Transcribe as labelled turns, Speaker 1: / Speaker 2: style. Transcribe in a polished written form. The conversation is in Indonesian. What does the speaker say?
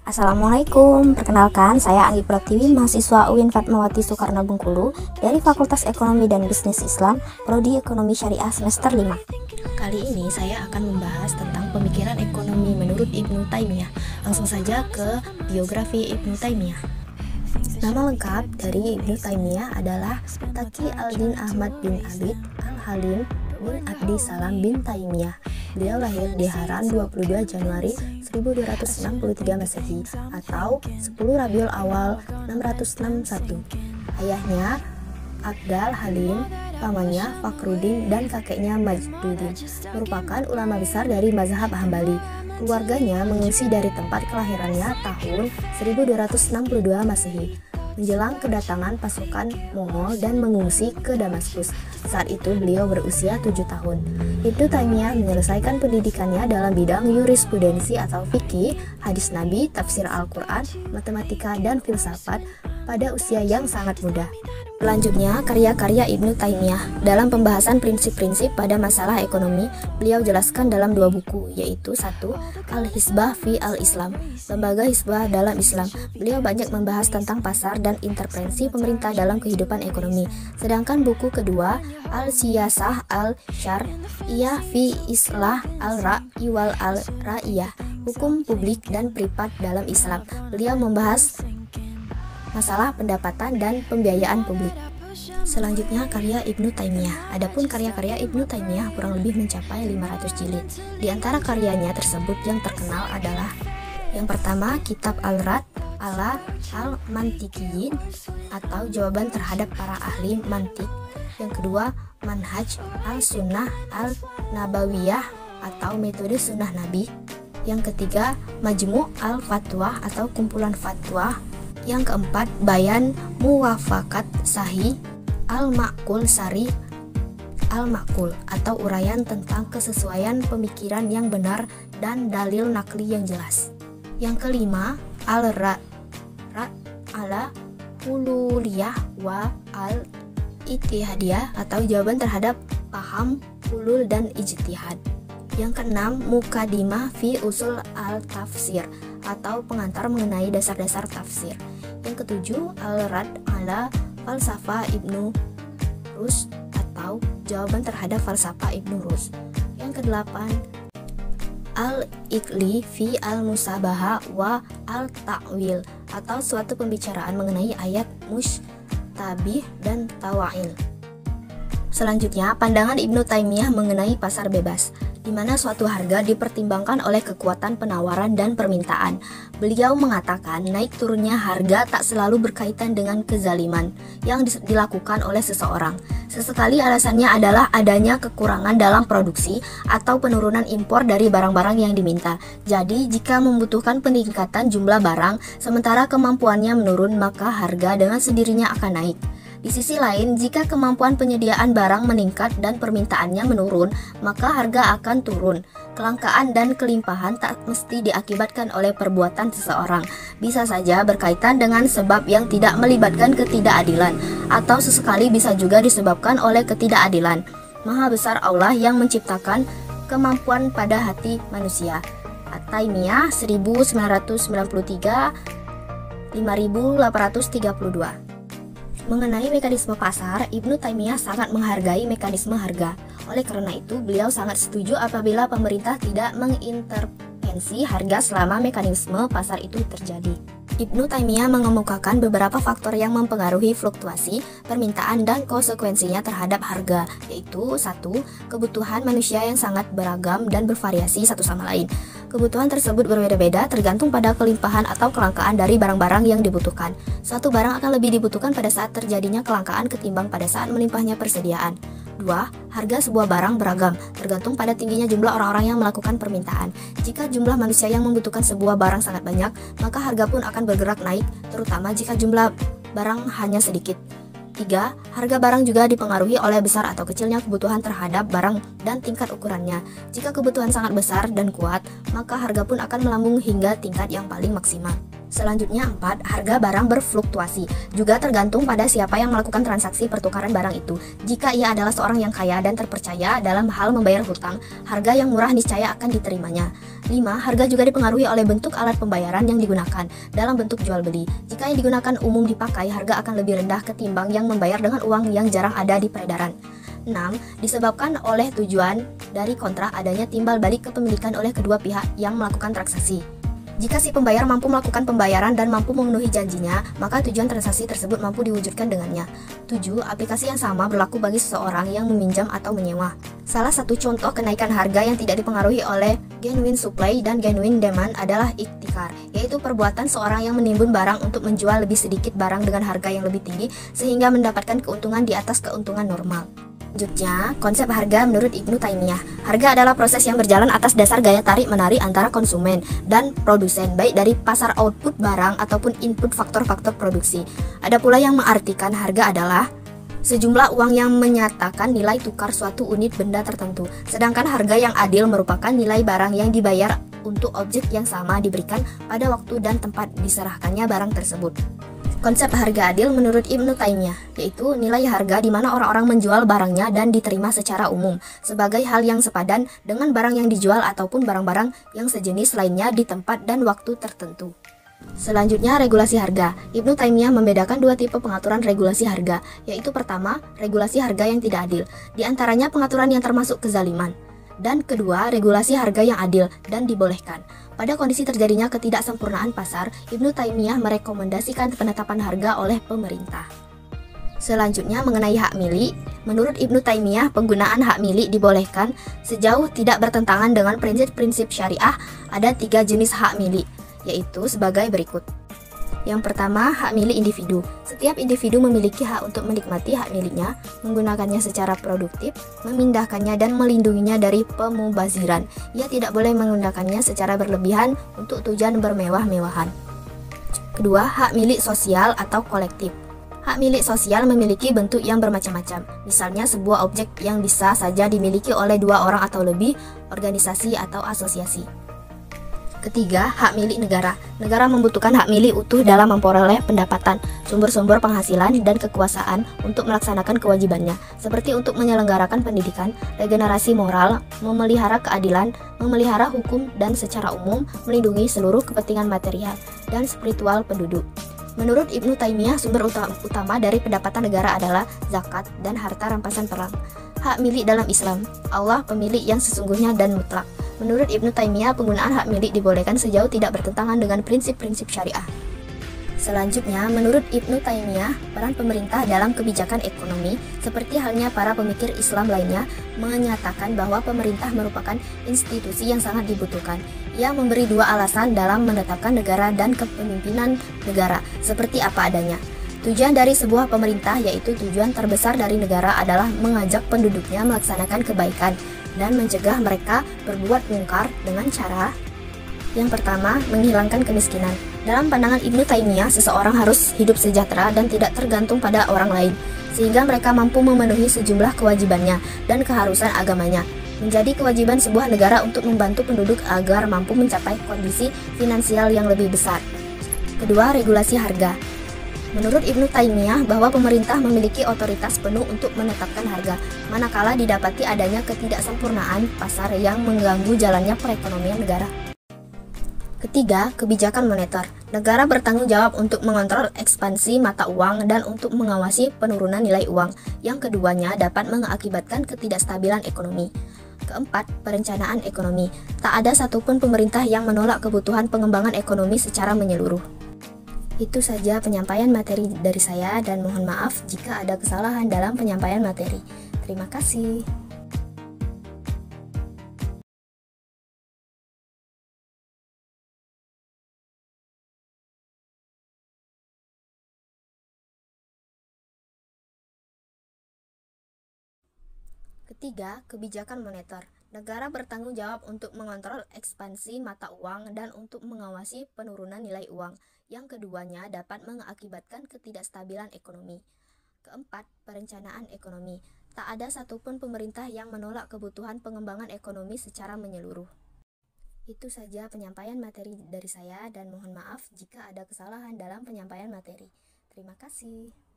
Speaker 1: Assalamualaikum, perkenalkan saya Anggi Pratiwi, mahasiswa UIN Fatmawati Soekarno Bengkulu dari Fakultas Ekonomi dan Bisnis Islam, Prodi Ekonomi Syariah semester 5. Kali ini saya akan membahas tentang pemikiran ekonomi menurut Ibnu Taimiyah. Langsung saja ke biografi Ibnu Taimiyah. Nama lengkap dari Ibnu Taimiyah adalah Taqi al-Din Ahmad bin Abid al-Halim bin Abdi Salam bin Taimiyah. Beliau lahir di Haran 22 Januari 1263 Masehi atau 10 Rabiul Awal 661. Ayahnya Abdal Halim, pamannya Fakhruddin dan kakeknya Majduddin merupakan ulama besar dari mazhab Hambali. Keluarganya mengungsi dari tempat kelahirannya tahun 1262 Masehi menjelang kedatangan pasukan Mongol dan mengungsi ke Damaskus. Saat itu beliau berusia 7 tahun. Ibnu Taimiyah menyelesaikan pendidikannya dalam bidang jurisprudensi atau fikih, hadis Nabi, tafsir Al-Quran, matematika, dan filsafat pada usia yang sangat muda. Selanjutnya, karya-karya Ibnu Taimiyah. Dalam pembahasan prinsip-prinsip pada masalah ekonomi, beliau jelaskan dalam 2 buku, yaitu 1. Al-Hisbah fi Al-Islam, Lembaga Hisbah dalam Islam. Beliau banyak membahas tentang pasar dan intervensi pemerintah dalam kehidupan ekonomi. Sedangkan buku kedua, Al-Siyasah Al-Syar'iyah fi Islah Al-Ra'i wal Al-Ra'iyah, Hukum Publik dan Privat dalam Islam. Beliau membahas masalah pendapatan dan pembiayaan publik. Selanjutnya, karya Ibnu Taimiyah. Adapun karya-karya Ibnu Taimiyah kurang lebih mencapai 500 jilid. Di antara karyanya tersebut yang terkenal adalah yang pertama, Kitab Al-Rad ala Al-Mantiqiyin atau jawaban terhadap para ahli mantik. Yang kedua, Manhaj Al-Sunnah Al-Nabawiyah atau metode sunnah Nabi. Yang ketiga, Majmu' Al-Fatwa atau kumpulan fatwa. Yang keempat, Bayan Muwafakat Sahih Al-Ma'qul Sari Al-Ma'qul atau uraian tentang kesesuaian pemikiran yang benar dan dalil nakli yang jelas. Yang kelima, Al-Rad ala Hululiyah wa Al-Ittihadiyah atau jawaban terhadap paham ulul dan ijtihad. Yang keenam, Mukadimah fi Usul Al-Tafsir atau pengantar mengenai dasar-dasar tafsir. Yang ketujuh, Al-Rad ala Falsafah Ibnu Rushd atau jawaban terhadap falsafah Ibnu Rushd. Yang kedelapan, Al-Iqli fi Al-Musabaha wa Al-Ta'wil atau suatu pembicaraan mengenai ayat mushtabih dan tawail. Selanjutnya, pandangan Ibnu Taimiyah mengenai pasar bebas, di mana suatu harga dipertimbangkan oleh kekuatan penawaran dan permintaan. Beliau mengatakan naik turunnya harga tak selalu berkaitan dengan kezaliman yang dilakukan oleh seseorang. Sesekali alasannya adalah adanya kekurangan dalam produksi atau penurunan impor dari barang-barang yang diminta. Jadi, jika membutuhkan peningkatan jumlah barang, sementara kemampuannya menurun, maka harga dengan sendirinya akan naik. Di sisi lain, jika kemampuan penyediaan barang meningkat dan permintaannya menurun, maka harga akan turun. Kelangkaan dan kelimpahan tak mesti diakibatkan oleh perbuatan seseorang. Bisa saja berkaitan dengan sebab yang tidak melibatkan ketidakadilan, atau sesekali bisa juga disebabkan oleh ketidakadilan. Maha besar Allah yang menciptakan kemampuan pada hati manusia. At-Taimiyah 1993 5832. Mengenai mekanisme pasar, Ibnu Taimiyah sangat menghargai mekanisme harga. Oleh karena itu, beliau sangat setuju apabila pemerintah tidak mengintervensi harga selama mekanisme pasar itu terjadi. Ibnu Taimiyah mengemukakan beberapa faktor yang mempengaruhi fluktuasi, permintaan, dan konsekuensinya terhadap harga, yaitu 1. Kebutuhan manusia yang sangat beragam dan bervariasi satu sama lain. Kebutuhan tersebut berbeda-beda tergantung pada kelimpahan atau kelangkaan dari barang-barang yang dibutuhkan. Suatu barang akan lebih dibutuhkan pada saat terjadinya kelangkaan ketimbang pada saat melimpahnya persediaan. 2. Harga sebuah barang beragam, tergantung pada tingginya jumlah orang-orang yang melakukan permintaan. Jika jumlah manusia yang membutuhkan sebuah barang sangat banyak, maka harga pun akan bergerak naik, terutama jika jumlah barang hanya sedikit. 3. Harga barang juga dipengaruhi oleh besar atau kecilnya kebutuhan terhadap barang dan tingkat ukurannya. Jika kebutuhan sangat besar dan kuat, maka harga pun akan melambung hingga tingkat yang paling maksimal. Selanjutnya 4, harga barang berfluktuasi. Juga tergantung pada siapa yang melakukan transaksi pertukaran barang itu. Jika ia adalah seorang yang kaya dan terpercaya dalam hal membayar hutang, harga yang murah niscaya akan diterimanya. 5, harga juga dipengaruhi oleh bentuk alat pembayaran yang digunakan dalam bentuk jual beli. Jika yang digunakan umum dipakai, harga akan lebih rendah ketimbang yang membayar dengan uang yang jarang ada di peredaran. 6, disebabkan oleh tujuan dari kontrak adanya timbal balik kepemilikan oleh kedua pihak yang melakukan transaksi. Jika si pembayar mampu melakukan pembayaran dan mampu memenuhi janjinya, maka tujuan transaksi tersebut mampu diwujudkan dengannya. 7, aplikasi yang sama berlaku bagi seseorang yang meminjam atau menyewa. Salah satu contoh kenaikan harga yang tidak dipengaruhi oleh genuine supply dan genuine demand adalah ihtikar, yaitu perbuatan seorang yang menimbun barang untuk menjual lebih sedikit barang dengan harga yang lebih tinggi sehingga mendapatkan keuntungan di atas keuntungan normal. Selanjutnya, konsep harga menurut Ibnu Taimiyah. Harga adalah proses yang berjalan atas dasar gaya tarik-menarik antara konsumen dan produsen, baik dari pasar output barang ataupun input faktor-faktor produksi. Ada pula yang mengartikan harga adalah sejumlah uang yang menyatakan nilai tukar suatu unit benda tertentu. Sedangkan harga yang adil merupakan nilai barang yang dibayar untuk objek yang sama diberikan pada waktu dan tempat diserahkannya barang tersebut. Konsep harga adil menurut Ibnu Taimiyah yaitu nilai harga di mana orang-orang menjual barangnya dan diterima secara umum sebagai hal yang sepadan dengan barang yang dijual ataupun barang-barang yang sejenis lainnya di tempat dan waktu tertentu. Selanjutnya, regulasi harga. Ibnu Taimiyah membedakan dua tipe pengaturan regulasi harga, yaitu pertama, regulasi harga yang tidak adil, di antaranya pengaturan yang termasuk kezaliman. Dan kedua, regulasi harga yang adil dan dibolehkan. Pada kondisi terjadinya ketidaksempurnaan pasar, Ibnu Taimiyah merekomendasikan penetapan harga oleh pemerintah. Selanjutnya, mengenai hak milik. Menurut Ibnu Taimiyah, penggunaan hak milik dibolehkan sejauh tidak bertentangan dengan prinsip-prinsip syariah. Ada 3 jenis hak milik, yaitu sebagai berikut. Yang pertama, hak milik individu. Setiap individu memiliki hak untuk menikmati hak miliknya, menggunakannya secara produktif, memindahkannya dan melindunginya dari pemubaziran. Ia tidak boleh menggunakannya secara berlebihan untuk tujuan bermewah-mewahan. Kedua, hak milik sosial atau kolektif. Hak milik sosial memiliki bentuk yang bermacam-macam. Misalnya sebuah objek yang bisa saja dimiliki oleh 2 orang atau lebih, organisasi atau asosiasi. Ketiga, hak milik negara. Negara membutuhkan hak milik utuh dalam memperoleh pendapatan, sumber-sumber penghasilan, dan kekuasaan untuk melaksanakan kewajibannya, seperti untuk menyelenggarakan pendidikan, regenerasi moral, memelihara keadilan, memelihara hukum, dan secara umum melindungi seluruh kepentingan material dan spiritual penduduk. Menurut Ibnu Taimiyah, sumber utama dari pendapatan negara adalah zakat dan harta rampasan perang. Hak milik dalam Islam, Allah pemilik yang sesungguhnya dan mutlak. Menurut Ibnu Taimiyah, penggunaan hak milik dibolehkan sejauh tidak bertentangan dengan prinsip-prinsip syariah. Selanjutnya, menurut Ibnu Taimiyah, peran pemerintah dalam kebijakan ekonomi, seperti halnya para pemikir Islam lainnya, menyatakan bahwa pemerintah merupakan institusi yang sangat dibutuhkan. Ia memberi 2 alasan dalam menetapkan negara dan kepemimpinan negara, seperti apa adanya. Tujuan dari sebuah pemerintah, yaitu tujuan terbesar dari negara, adalah mengajak penduduknya melaksanakan kebaikan dan mencegah mereka berbuat mungkar dengan cara yang pertama, menghilangkan kemiskinan. Dalam pandangan Ibnu Taimiyah, seseorang harus hidup sejahtera dan tidak tergantung pada orang lain, sehingga mereka mampu memenuhi sejumlah kewajibannya dan keharusan agamanya. Menjadi kewajiban sebuah negara untuk membantu penduduk agar mampu mencapai kondisi finansial yang lebih besar. Kedua, regulasi harga. Menurut Ibnu Taimiyah, bahwa pemerintah memiliki otoritas penuh untuk menetapkan harga, manakala didapati adanya ketidaksempurnaan pasar yang mengganggu jalannya perekonomian negara. Ketiga, kebijakan moneter. Negara bertanggung jawab untuk mengontrol ekspansi mata uang dan untuk mengawasi penurunan nilai uang. Yang keduanya dapat mengakibatkan ketidakstabilan ekonomi. Keempat, perencanaan ekonomi. Tak ada satupun pemerintah yang menolak kebutuhan pengembangan ekonomi secara menyeluruh. Itu saja penyampaian materi dari saya dan mohon maaf jika ada kesalahan dalam penyampaian materi. Terima kasih. Ketiga, kebijakan moneter. Negara bertanggung jawab untuk mengontrol ekspansi mata uang dan untuk mengawasi penurunan nilai uang. Yang keduanya dapat mengakibatkan ketidakstabilan ekonomi. Keempat, perencanaan ekonomi. Tak ada satupun pemerintah yang menolak kebutuhan pengembangan ekonomi secara menyeluruh. Itu saja penyampaian materi dari saya dan mohon maaf jika ada kesalahan dalam penyampaian materi. Terima kasih.